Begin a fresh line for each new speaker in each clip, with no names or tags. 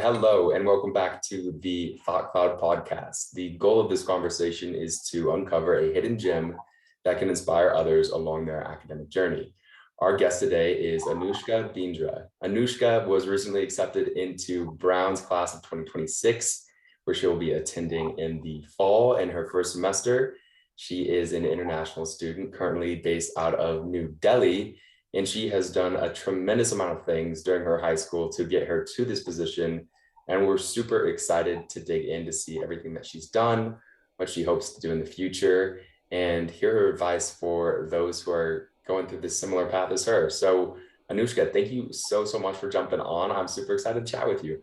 Hello, and welcome back to the Thought Cloud podcast. The goal of this conversation is to uncover a hidden gem that can inspire others along their academic journey. Our guest today is Anushka Bindra. Anushka was recently accepted into Brown's class of 2026, where she will be attending in the fall in her first semester. She is an international student currently based out of New Delhi, and she has done a tremendous amount of things during her high school to get her to this position. And we're super excited to dig in to see everything that she's done, what she hopes to do in the future, and hear her advice for those who are going through this similar path as her. So Anushka, thank you so much for jumping on. I'm super excited to chat with you.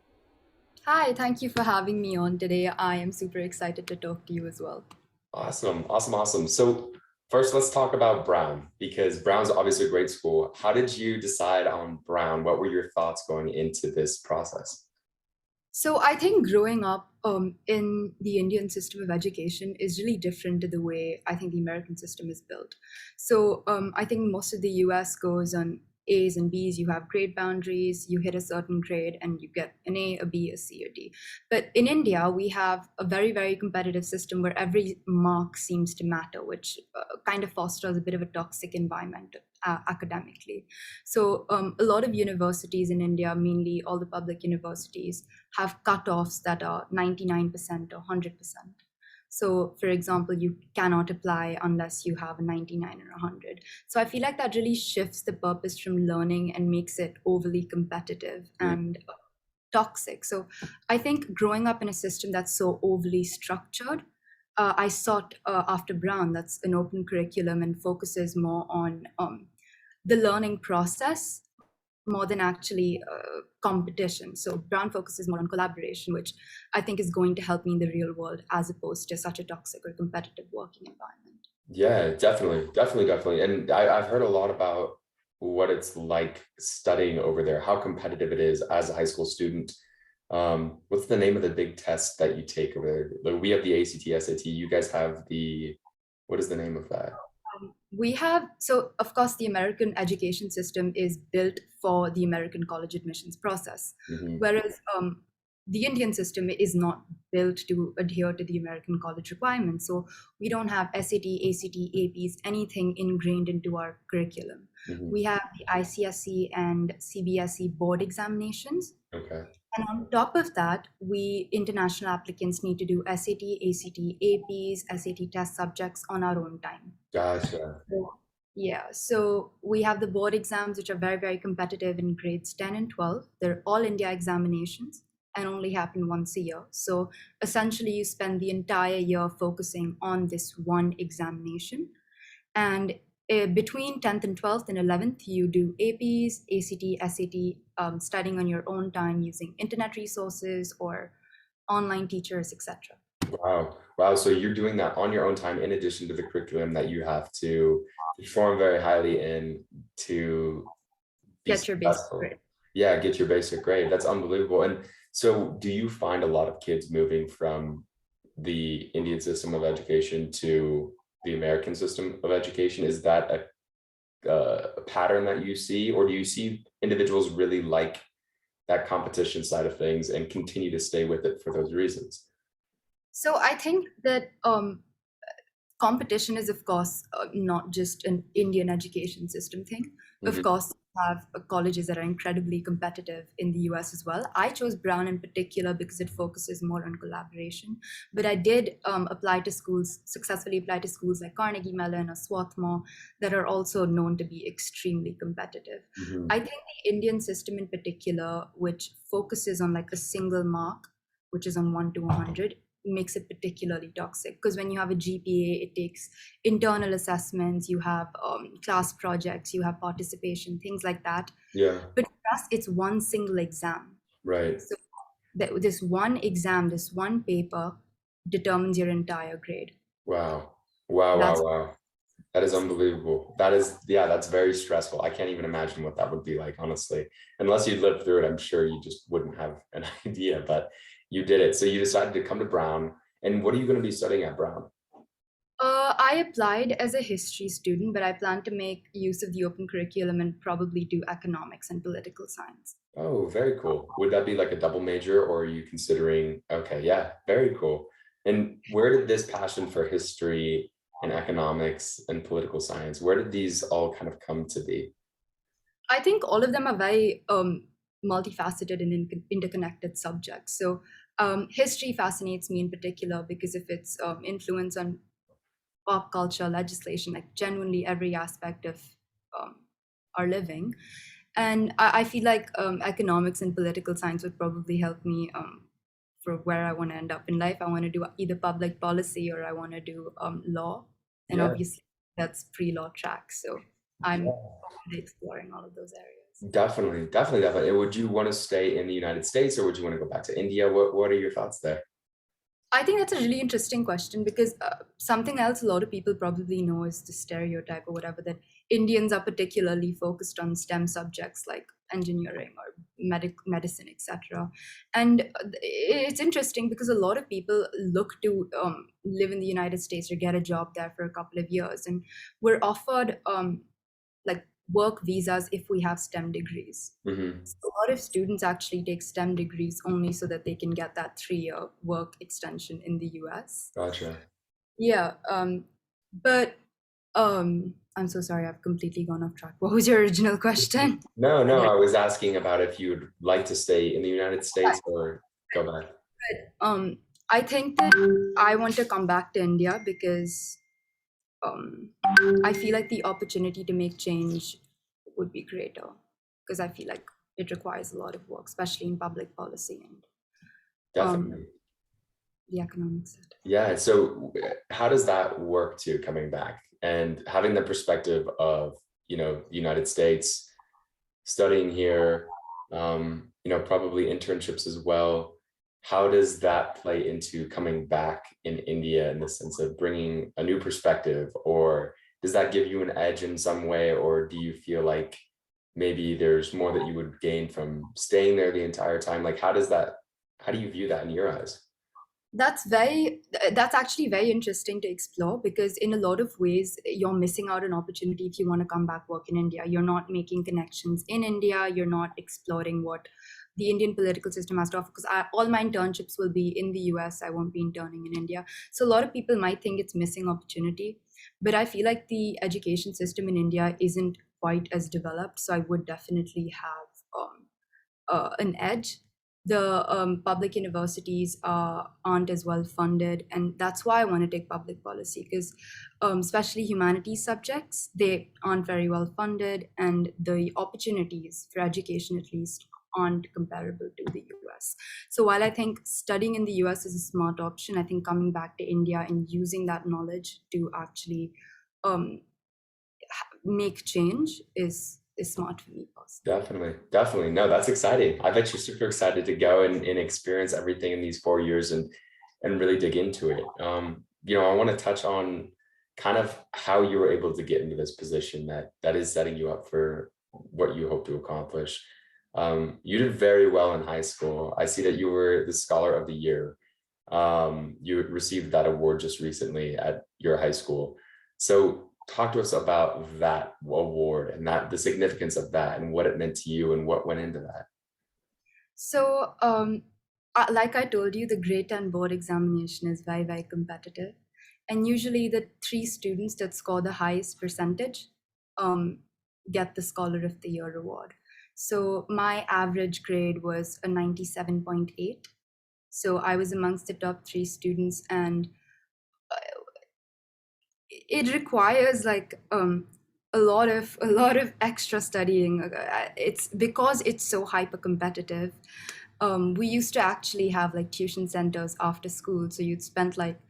Hi, thank you for having me on today. I am super excited to talk to you as well.
Awesome. So first, let's talk about Brown, because Brown's obviously a great school. How did you decide on Brown? What were your thoughts going into this process?
So I think growing up in the Indian system of education is really different to the way I think the American system is built. So I think most of the US goes on A's and B's. You have grade boundaries, you hit a certain grade and you get an A, a B, a C, or D. But in India, we have a very, very competitive system where every mark seems to matter, which kind of fosters a bit of a toxic environment academically. So a lot of universities in India, mainly all the public universities, have cutoffs that are 99% or 100%. So, for example, you cannot apply unless you have a 99 or 100. So I feel like that really shifts the purpose from learning and makes it overly competitive and toxic. So I think growing up in a system that's so overly structured, I sought after Brown, that's an open curriculum and focuses more on the learning process more than actually competition. So Brown focuses more on collaboration, which I think is going to help me in the real world as opposed to such a toxic or competitive working environment.
Yeah, definitely. And I've heard a lot about what it's like studying over there, how competitive it is as a high school student. What's the name of the big test that you take over there? Like, we have the ACT, SAT. You guys have what is the name of that?
So of course, the American education system is built for the American college admissions process, whereas the Indian system is not built to adhere to the American college requirements. So we don't have SAT, ACT, APs, anything ingrained into our curriculum. We have the ICSE and CBSE board examinations.
Okay.
And on top of that, we international applicants need to do SAT, ACT, APs, SAT test subjects on our own time.
Gotcha.
So we have the board exams, which are very, very competitive in grades 10 and 12. They're all India examinations and only happen once a year. So essentially, you spend the entire year focusing on this one examination. And between 10th and 12th and 11th, you do APs, ACT, SAT, studying on your own time using internet resources or online teachers, etc.
Wow. So you're doing that on your own time in addition to the curriculum that you have to perform very highly in to be
Get your basic
successful.
grade.
Yeah, get your basic grade. That's unbelievable. And so do you find a lot of kids moving from the Indian system of education to the American system of education? Is that a pattern that you see, or do you see individuals really like that competition side of things and continue to stay with it for those reasons?
So I think that competition is, of course, not just an Indian education system thing. Of course, we have colleges that are incredibly competitive in the US as well. I chose Brown in particular because it focuses more on collaboration. But I did successfully apply to schools like Carnegie Mellon or Swarthmore that are also known to be extremely competitive. I think the Indian system in particular, which focuses on like a single mark, which is on 1 to 100, makes it particularly toxic, because when you have a GPA, it takes internal assessments, you have class projects, you have participation, things like that.
Yeah.
But for us, it's one single exam.
Right.
So this one exam, this one paper determines your entire grade.
Wow.
That's
That is unbelievable. That's very stressful. I can't even imagine what that would be like, honestly. Unless you lived through it, I'm sure you just wouldn't have an idea, but you did it. So you decided to come to Brown. And what are you going to be studying at Brown?
I applied as a history student, but I plan to make use of the open curriculum and probably do economics and political science.
Oh, very cool. Would that be like a double major, or are you considering? Okay, yeah, very cool. And where did this passion for history and economics and political science, where did these all kind of come to be?
I think all of them are very multifaceted and interconnected subjects. So, history fascinates me in particular because of its influence on pop culture, legislation, like genuinely every aspect of um, our living. And I feel like economics and political science would probably help me for where I want to end up in life. I want to do either public policy or I want to do law. And
Yeah,
obviously, that's pre law track. So I'm
yeah,
open to exploring all of those areas.
definitely, definitely, definitely. Would you want to stay in the United States, or would you want to go back to India? What are your thoughts there?
I think that's a really interesting question because something else a lot of people probably know is the stereotype or whatever that Indians are particularly focused on STEM subjects like engineering or medicine, etc. And it's interesting because a lot of people look to live in the United States or get a job there for a couple of years, and we're offered like work visas if we have STEM degrees.
Hmm.
So a lot of students actually take STEM degrees only so that they can get that 3 year work extension in the US.
Gotcha.
Yeah, but I'm so sorry, I've completely gone off track. What was your original question?
No, no, I was asking about if you'd like to stay in the United States or go back.
Um, I think that I want to come back to India because um, I feel like the opportunity to make change would be greater because I feel like it requires a lot of work, especially in public policy and um,
Definitely.
the economic sector.
Yeah. So how does that work too, coming back and having the perspective of, the United States, studying here, probably internships as well. How does that play into coming back in India in the sense of bringing a new perspective, or does that give you an edge in some way, or do you feel like maybe there's more that you would gain from staying there the entire time? Like, how do you view that in your eyes?
That's actually very interesting to explore because in a lot of ways you're missing out an opportunity if you want to come back work in India. You're not making connections in India, you're not exploring what the Indian political system has to offer because all my internships will be in the US. I won't be interning in India. So a lot of people might think it's missing opportunity, but I feel like the education system in India isn't quite as developed, so I would definitely have an edge. The public universities aren't as well funded, and that's why I want to take public policy because, especially humanities subjects, they aren't very well funded, and the opportunities for education, at least, aren't comparable to the US. So while I think studying in the US is a smart option, I think coming back to India and using that knowledge to actually um, make change is smart for me personally.
Definitely, definitely. No, that's exciting. I bet you're super excited to go and experience everything in these 4 years and really dig into it. I want to touch on kind of how you were able to get into this position that is setting you up for what you hope to accomplish. You did very well in high school. I see that you were the Scholar of the Year. You received that award just recently at your high school. So talk to us about that award and that the significance of that and what it meant to you and what went into that.
So, like I told you, the grade 10 board examination is very, very competitive. And usually, the three students that score the highest percentage um, get the Scholar of the Year award. So, my average grade was a 97.8. So, I was amongst the top three students, and it requires like a lot of extra studying. It's because it's so hyper competitive. We used to actually have like tuition centers after school, so you'd spend like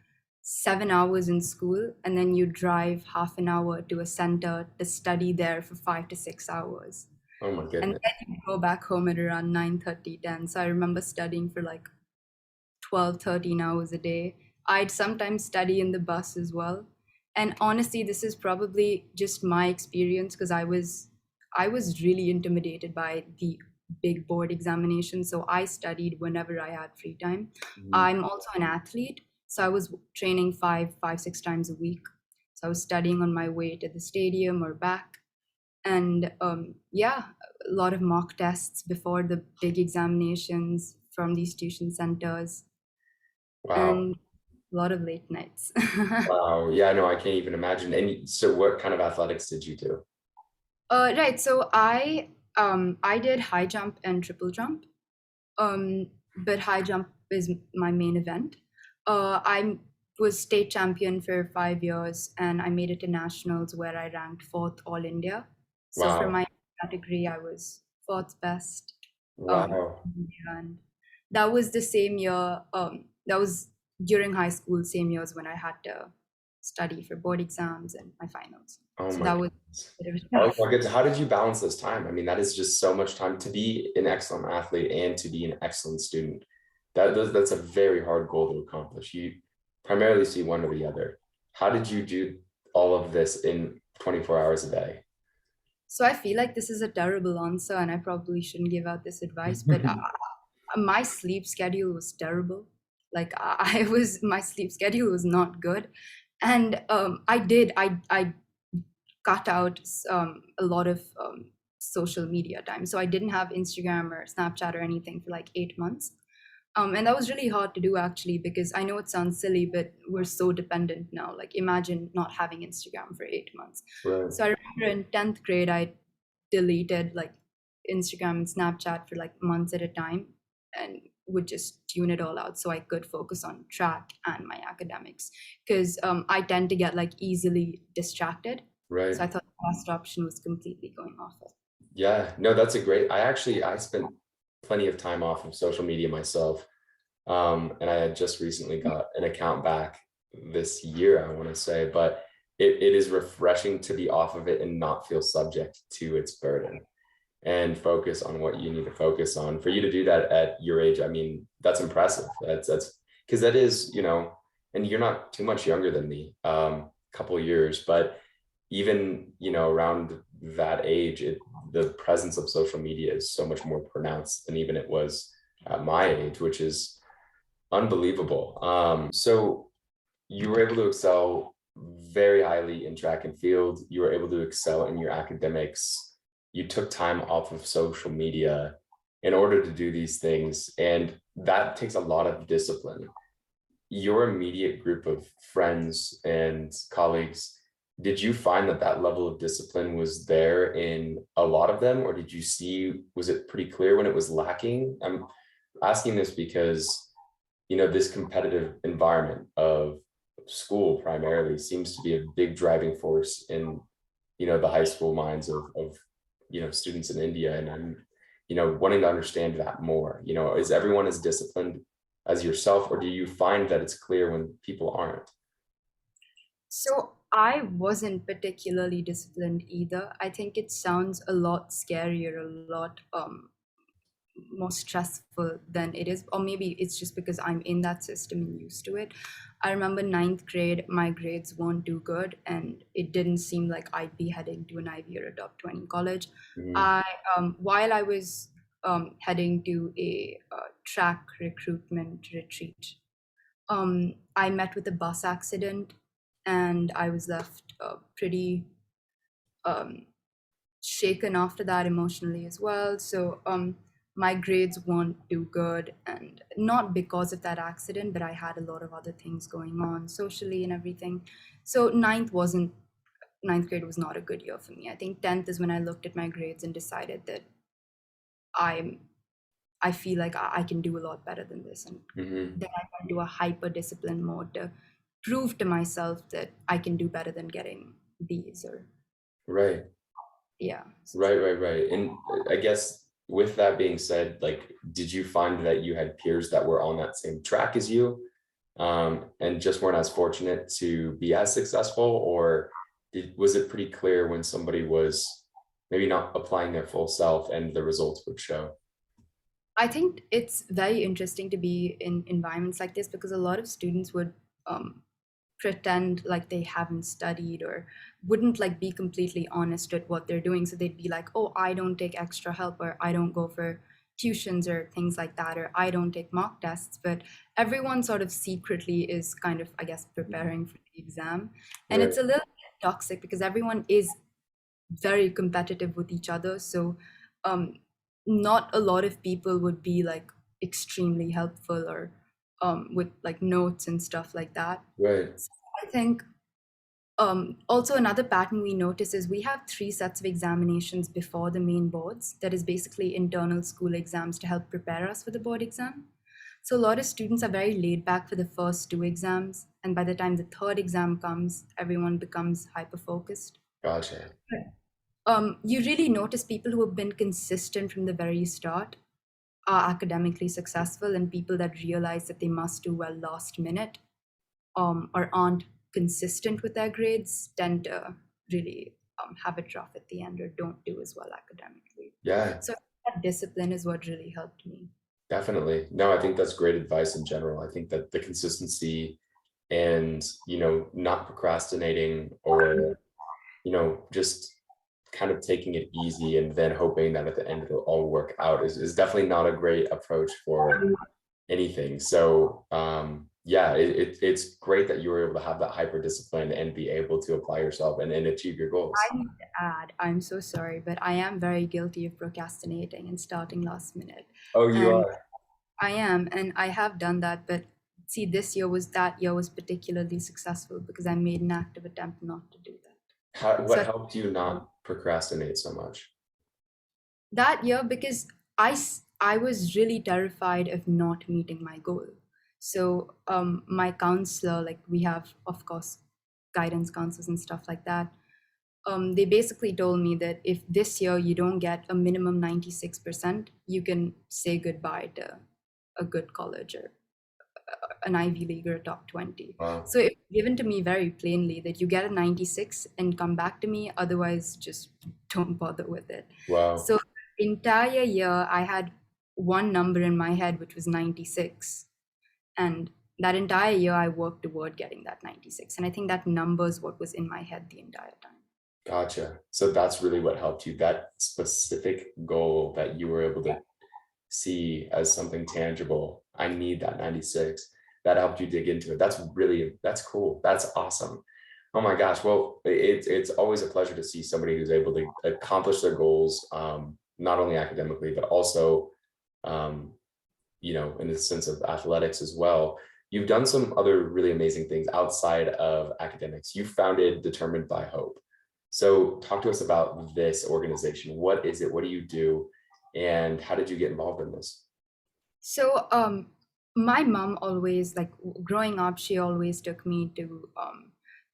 7 hours in school and then you drive half an hour to a center to study there for 5 to 6 hours,
Oh my
and
goodness.
then you go back home at around 9:30, 10. So I remember studying for like 12, 13 hours a day. I'd sometimes study in the bus as well. And honestly, this is probably just my experience because I was really intimidated by the big board examination. So I studied whenever I had free time.
Mhm.
I'm also an athlete. So I was training six times a week. So I was studying on my way to the stadium or back. And yeah, a lot of mock tests before the big examinations from these tuition centers,
Wow.
and a lot of late nights.
Wow. Yeah, no, I can't even imagine. And so what kind of athletics did you do?
Right. So I did high jump and triple jump. Um, but high jump is my main event. I was state champion for 5 years, and I made it to nationals where I ranked fourth all India. So for
Wow.
my category, I was fourth best.
Wow.
In India. And that was the same year. That was during high school, same years when I had to study for board exams and my finals.
Oh
So
my
that was
goodness.
a bit of a
Oh
tough.
my goodness. How did you balance this time? I mean, that is just so much time to be an excellent athlete and to be an excellent student. That's a very hard goal to accomplish. You primarily see one or the other. How did you do all of this in 24 hours a day?
So I feel like this is a terrible answer, and I probably shouldn't give out this advice. But my sleep schedule was terrible. Like I was, my sleep schedule was not good, and I cut out a lot of social media time. So I didn't have Instagram or Snapchat or anything for like 8 months. And that was really hard to do actually, because I know it sounds silly, but we're so dependent now. Like imagine not having Instagram for 8 months.
Right.
So I remember in 10th grade, I deleted like Instagram and Snapchat for like months at a time and would just tune it all out so I could focus on track and my academics. Because I tend to get like easily distracted.
Right.
So I thought the best option was completely going off it.
Yeah. No, that's a great. I spent plenty of time off of social media myself. And I had just recently got an account back this year, I want to say, but it is refreshing to be off of it and not feel subject to its burden and focus on what you need to focus on. For you to do that at your age, I mean, that's impressive. That's because that is, and you're not too much younger than me, couple of years, but even, around that age, the presence of social media is so much more pronounced than even it was at my age, which is unbelievable. So you were able to excel very highly in track and field. You were able to excel in your academics. You took time off of social media in order to do these things. And that takes a lot of discipline. Your immediate group of friends and colleagues, did you find that that level of discipline was there in a lot of them, or was it pretty clear when it was lacking? I'm asking this because this competitive environment of school primarily seems to be a big driving force in the high school minds of students in India. And I'm wanting to understand that more. Is everyone as disciplined as yourself, or do you find that it's clear when people aren't?
So I wasn't particularly disciplined either. I think it sounds a lot scarier, a lot more stressful than it is, or maybe it's just because I'm in that system and used to it. I remember ninth grade, my grades weren't too good, and it didn't seem like I'd be heading to an Ivy or a top 20 college.
Mhm.
I While I was heading to a track recruitment retreat, I met with a bus accident, and I was left pretty um, shaken after that emotionally as well. So my grades weren't too good, and not because of that accident, but I had a lot of other things going on socially and everything. So ninth grade was not a good year for me. I think 10th is when I looked at my grades and decided that I'm I feel like I can do a lot better than this, and
Mhm.
then I went into a hyper discipline mode to prove to myself that I can do better than getting B's or
Right.
yeah.
Right. And I guess with that being said, like, did you find that you had peers that were on that same track as you, and just weren't as fortunate to be as successful, or was it pretty clear when somebody was maybe not applying their full self and the results would show?
I think it's very interesting to be in environments like this because a lot of students would um, pretend like they haven't studied or wouldn't like be completely honest with what they're doing. So they'd be like, "Oh, I don't take extra help or I don't go for tuitions or things like that, or I don't take mock tests, but everyone sort of secretly is kind of, I guess, preparing for the exam. And
Right.
it's a little bit toxic because everyone is very competitive with each other. So um, not a lot of people would be like extremely helpful or with like notes and stuff like that.
Right.
So I think also another pattern we notice is we have three sets of examinations before the main boards. That is basically internal school exams to help prepare us for the board exam. So a lot of students are very laid back for the first two exams, and by the time the third exam comes, everyone becomes hyper focused.
Gotcha.
You really notice people who have been consistent from the very start are academically successful, and people that realize that they must do well last minute or aren't consistent with their grades tend to really have it rough at the end or don't do as well academically.
Yeah,
So that discipline is what really helped me.
definitely. No, I think that's great advice in general. I think that the consistency and, not procrastinating or, just kind of taking it easy and then hoping that at the end it'll all work out is definitely not a great approach for anything. So yeah, it's great that you were able to have that hyper discipline and be able to apply yourself and achieve your goals.
I need to add, I'm so sorry, but I am very guilty of procrastinating and starting last minute.
Oh, you
And
are.
I am, and I have done that. But see, that year was particularly successful because I made an active attempt not to do that.
What
So
helped you not procrastinate so much?
that year, because I was really terrified of not meeting my goal. So my counselor, like we have, of course, guidance counselors and stuff like that. They basically told me that if this year you don't get a minimum 96%, you can say goodbye to a good college or an Ivy League or a top 20.
Wow.
So it given to me very plainly that you get a 96 and come back to me, otherwise just don't bother with it.
Wow.
So entire year I had one number in my head which was 96. And that entire year I worked toward getting that 96. And I think that number is what was in my head the entire time.
Gotcha. So that's really what helped you, that specific goal that you were able to see as something tangible. I need that 96. That helped you dig into it. That's cool. That's awesome. Oh my gosh. Well, it's always a pleasure to see somebody who's able to accomplish their goals, not only academically, but also, um, in the sense of athletics as well. You've done some other really amazing things outside of academics. You founded Determined by Hope. So talk to us about this organization. What is it? What do you do? And how did you get involved in this?
So my mom always, like growing up, she always took me to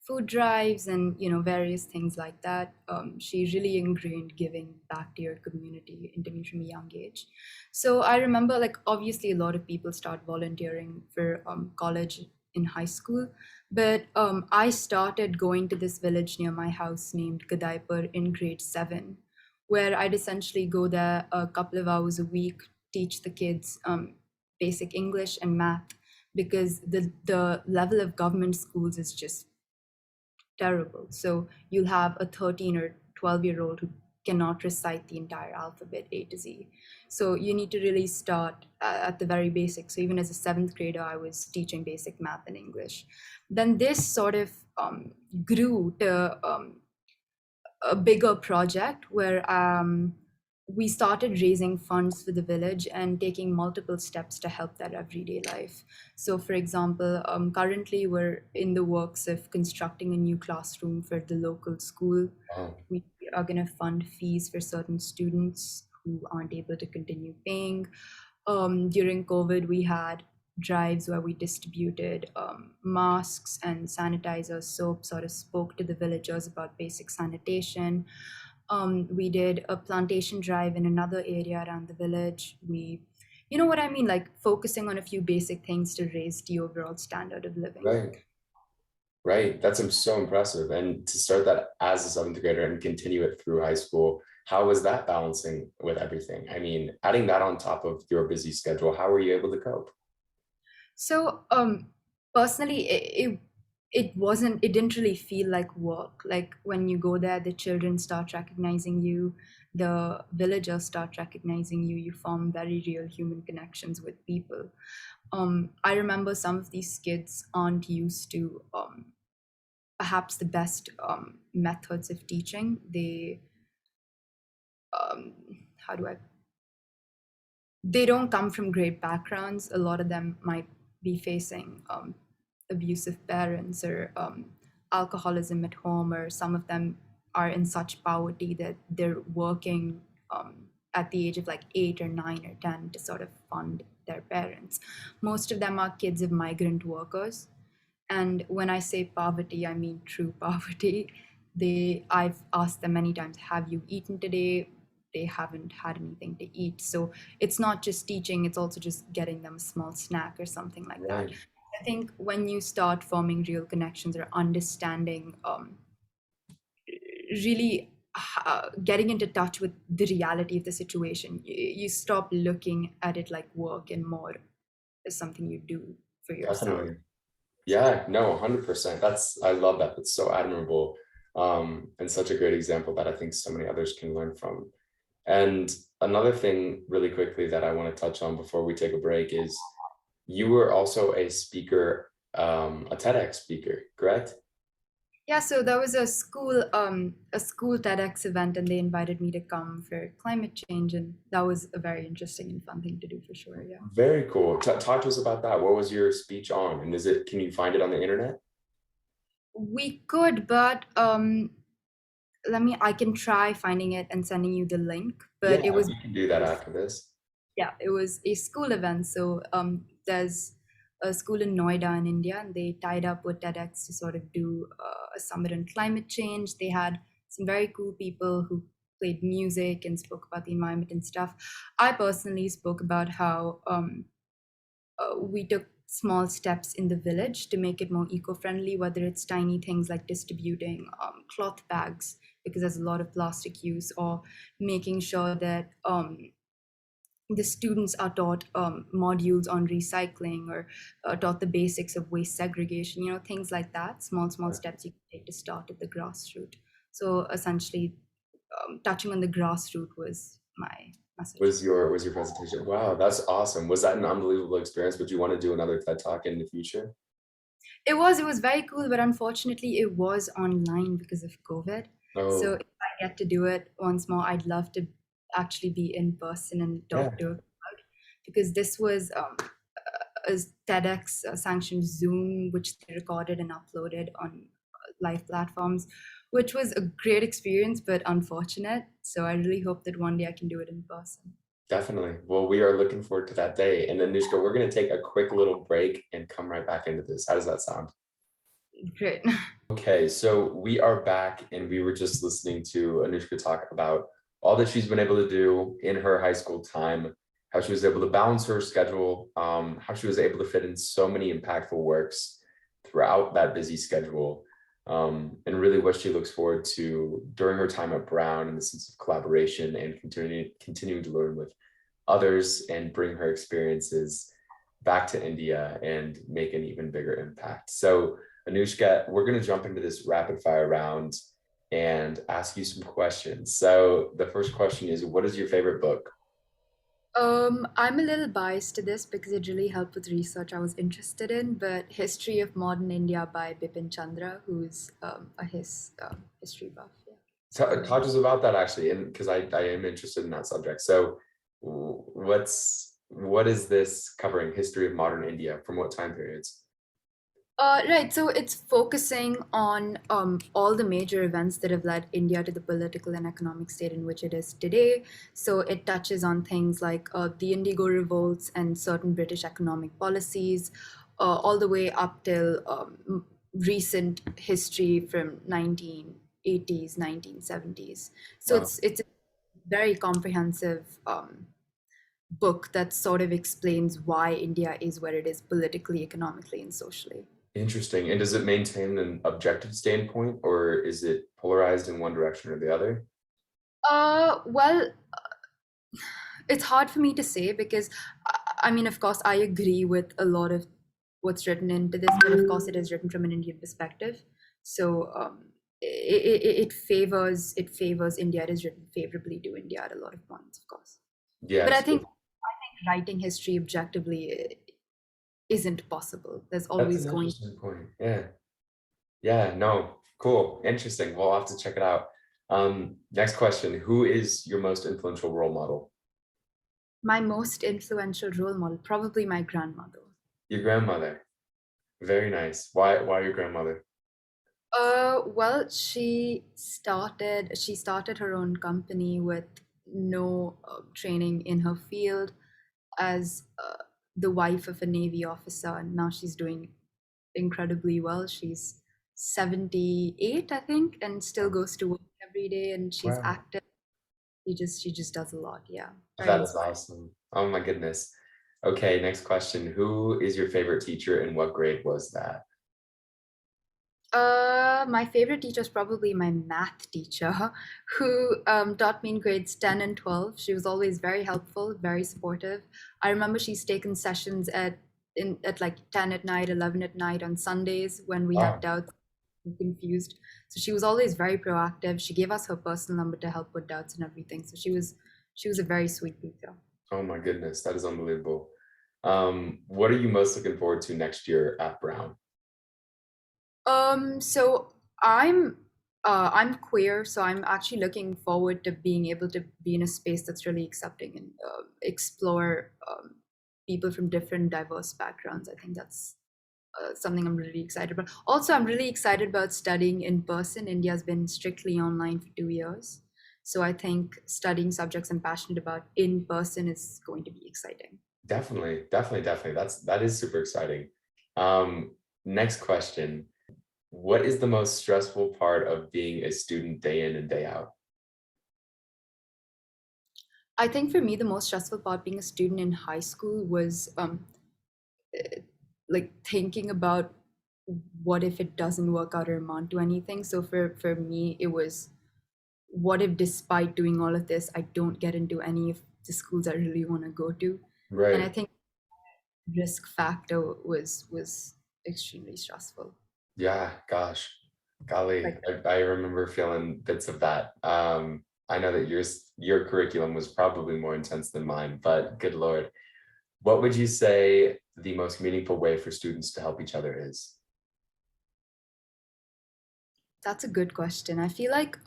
food drives and various things like that. She really ingrained giving back to your community into me from a young age. So I remember, like, obviously a lot of people start volunteering for college in high school, but I started going to this village near my house named Kadaipur in grade 7, where I'd essentially go there a couple of hours a week, teach the kids basic English and math, because the level of government schools is just terrible. So you'll have a 13 or 12-year-old who cannot recite the entire alphabet A to Z. So you need to really start at the very basics. So even as a seventh grader, I was teaching basic math and English. Then this sort of grew to a bigger project where we started raising funds for the village and taking multiple steps to help their everyday life. So, for example, currently we're in the works of constructing a new classroom for the local school.
Wow.
We are going to fund fees for certain students who aren't able to continue paying. During COVID, we had drives where we distributed masks and sanitizers, soap, sort of spoke to the villagers about basic sanitation. We did a plantation drive in another area around the village. You know what I mean, like focusing on a few basic things to raise the overall standard of living.
Right. Right. That's so impressive. And to start that as a seventh grader and continue it through high school, how was that balancing with everything? I mean, adding that on top of your busy schedule, how were you able to cope?
So personally, it didn't really feel like work. Like when you go there, the children start recognizing you, the villagers start recognizing you, you form very real human connections with people. I remember some of these kids aren't used to perhaps the best methods of teaching. Um, how do I they don't come from great backgrounds. A lot of them might be facing abusive parents or alcoholism at home, or some of them are in such poverty that they're working at the age of like 8 or 9 or 10 to sort of fund their parents. Most of them are kids of migrant workers. And when I say poverty, I mean true poverty. I've asked them many times, have you eaten today? They haven't had anything to eat. So it's not just teaching, it's also just getting them a small snack or something like that.
Right.
I think when you start forming real connections or understanding, really getting into touch with the reality of the situation, you stop looking at it like work and more as something you do for yourself.
Definitely. Yeah, no, 100%. I love that. It's so admirable. And such a great example that I think so many others can learn from. And another thing really quickly that I want to touch on before we take a break is you were also a speaker, a TEDx speaker, correct?
Yeah, so there was a school TEDx event, and they invited me to come for climate change, and that was a very interesting and fun thing to do for sure. Yeah,
Very cool. Talk to us about that. What was your speech on? And can you find it on the internet?
we could, but I can try finding it and sending you the link. But it
Yeah,
was
you can do that after this.
yeah, it was a school event. So there's a school in Noida in India, and they tied up with TEDx to sort of do a summit on climate change. They had some very cool people who played music and spoke about the environment and stuff. I personally spoke about how we took small steps in the village to make it more eco-friendly, whether it's tiny things like distributing cloth bags because there's a lot of plastic use, or making sure that the students are taught modules on recycling, or taught the basics of waste segregation, things like that. Small steps you can take to start at the grassroots. So essentially, touching on the grassroots was my message.
Was your presentation? Wow, that's awesome. Was that an unbelievable experience? Would you want to do another TED Talk in the future?
It was very cool, but unfortunately it was online because of COVID. So
Oh,
if I get to do it once more, I'd love to actually be in person and
yeah.
talk to a crowd, because this was a TEDx sanctioned Zoom, which they recorded and uploaded on live platforms, which was a great experience, but unfortunate. So I really hope that one day I can do it in person.
Definitely. Well, we are looking forward to that day. And Anushka, we're going to take a quick little break and come right back into this. How does that sound?
Great.
Okay, so we are back and we were just listening to Anushka talk about all that she's been able to do in her high school time, how she was able to balance her schedule, how she was able to fit in so many impactful works throughout that busy schedule, and really what she looks forward to during her time at Brown, and the sense of collaboration and continuing to learn with others and bring her experiences back to India and make an even bigger impact. So Anushka, we're going to jump into this rapid fire round and ask you some questions. So the first question is, what is your favorite book?
I'm a little biased to this because it really helped with research I was interested in, but History of Modern India by Bipin Chandra, who's history buff. Yeah. So I
Talk
really
to us about that actually, and because I am interested in that subject. So what is this covering? History of modern India, from what time periods?
Right, so it's focusing on all the major events that have led India to the political and economic state in which it is today. So it touches on things like the Indigo revolts and certain British economic policies, all the way up till recent history from 1980s, 1970s. So
Wow.
it's a very comprehensive book that sort of explains why India is where it is politically, economically, and socially.
Interesting. And does it maintain an objective standpoint, or is it polarized in one direction or the other?
Well, it's hard for me to say because I mean, of course, I agree with a lot of what's written into this, but of course it is written from an Indian perspective. So it favors India. It is written favorably to India at a lot of points, of course. But I
Yes,
think writing history objectively isn't possible. There's
that's
always
an
going.
interesting point. Yeah. Yeah, no, cool, interesting. We'll have to check it out. Next question, who is your most influential role model?
My most influential role model, probably my grandmother.
Your grandmother. Very nice. Why your grandmother?
Well, she started her own company with no training in her field as the wife of a Navy officer, and now she's doing incredibly well. She's 78, I think, and still goes to work every day, and she's
Wow,
active. She just does a lot. Yeah, very
that is
inspiring.
awesome. Oh my goodness. Okay, next question. Who is your favorite teacher and what grade was that?
My favorite teacher is probably my math teacher, who taught me in grades 10 and 12. She was always very helpful, very supportive. I remember she's taken sessions at like 10 at night, 11 at night on Sundays when we had
Wow.
doubts and confused. So she was always very proactive. She gave us her personal number to help with doubts and everything. So she was a very sweet teacher.
Oh my goodness, that is unbelievable. What are you most looking forward to next year at Brown?
So I'm queer, so I'm actually looking forward to being able to be in a space that's really accepting and explore people from different diverse backgrounds. I think that's something I'm really excited about. Also, I'm really excited about studying in person. India's been strictly online for 2 years. So I think studying subjects I'm passionate about in person is going to be exciting.
Definitely, definitely, definitely. That is super exciting. Um, Next question. What is the most stressful part of being a student day in and day out?
I think for me, the most stressful part being a student in high school was like thinking about what if it doesn't work out or amount to anything. So for me, it was what if despite doing all of this, I don't get into any of the schools I really want to go to. And I
Right.
think risk factor was extremely stressful.
Yeah, gosh, golly,
Like
I remember feeling bits of that. I know that your curriculum was probably more intense than mine, but good Lord. What would you say the most meaningful way for students to help each other is?
that's a good question. I feel like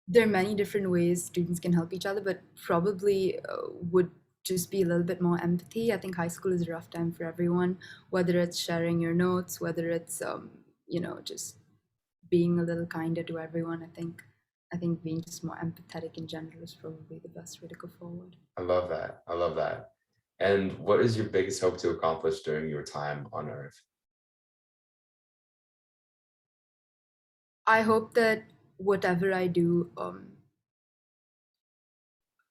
there are many different ways students can help each other, but probably would just be a little bit more empathy. I think high school is a rough time for everyone, whether it's sharing your notes, whether it's just being a little kinder to everyone. I think being just more empathetic in general is probably the best way to go forward.
I love that. I love that. And what is your biggest hope to accomplish during your time on Earth?
I hope that whatever I do,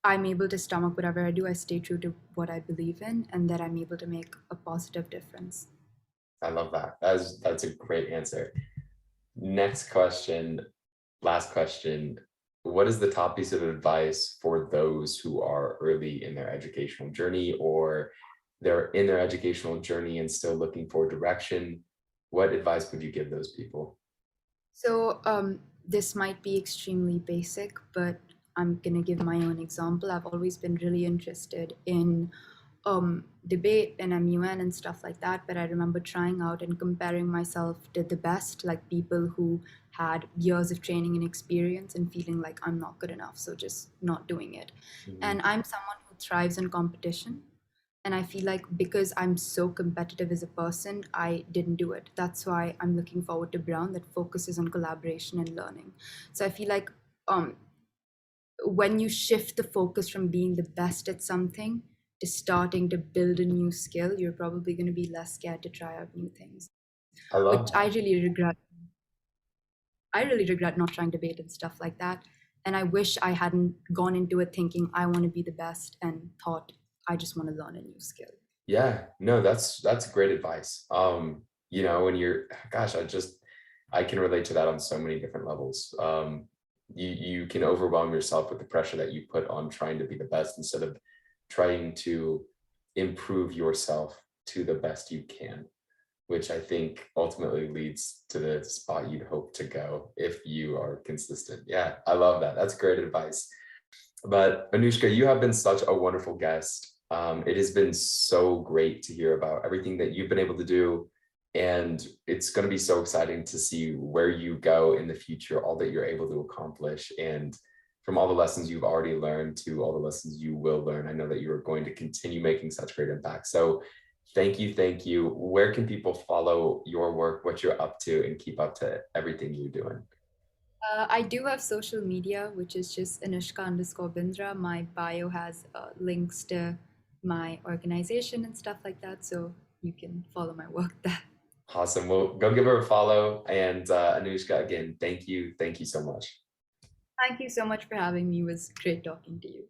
I'm able to stomach whatever I do. I stay true to what I believe in, and that I'm able to make a positive difference.
I love that. That's a great answer. Next question, last question. What is the top piece of advice for those who are early in their educational journey or they're in their educational journey and still looking for direction? What advice would you give those people?
So this might be extremely basic, but I'm gonna give my own example. I've always been really interested in debate and MUN and stuff like that. But I remember trying out and comparing myself to the best, like people who had years of training and experience, and feeling like I'm not good enough, so just not doing it.
Mhm.
And I'm someone who thrives in competition. And I feel like because I'm so competitive as a person, I didn't do it. That's why I'm looking forward to Brown that focuses on collaboration and learning. So I feel like um, when you shift the focus from being the best at something to starting to build a new skill, you're probably going to be less scared to try out new things,
I love
which I
that.
really regret. I really regret not trying debate and stuff like that. And I wish I hadn't gone into it thinking I want to be the best and thought I just want to learn a new skill.
Yeah, no, that's great advice. When you're gosh, I can relate to that on so many different levels. You can overwhelm yourself with the pressure that you put on trying to be the best instead of trying to improve yourself to the best you can, which I think ultimately leads to the spot you'd hope to go if you are consistent. Yeah, I love that. That's great advice. But Anushka, you have been such a wonderful guest. It has been so great to hear about everything that you've been able to do. And it's going to be so exciting to see where you go in the future, all that you're able to accomplish. And from all the lessons you've already learned to all the lessons you will learn, I know that you are going to continue making such great impact. So thank you. Thank you. Where can people follow your work, what you're up to, and keep up to everything you're doing?
I do have social media, which is just Anushka_Bindra. My bio has links to my organization and stuff like that, so you can follow my work there.
Awesome. Well, go give her a follow. And Anushka, again, thank you. Thank you so much.
Thank you so much for having me. It was great talking to you.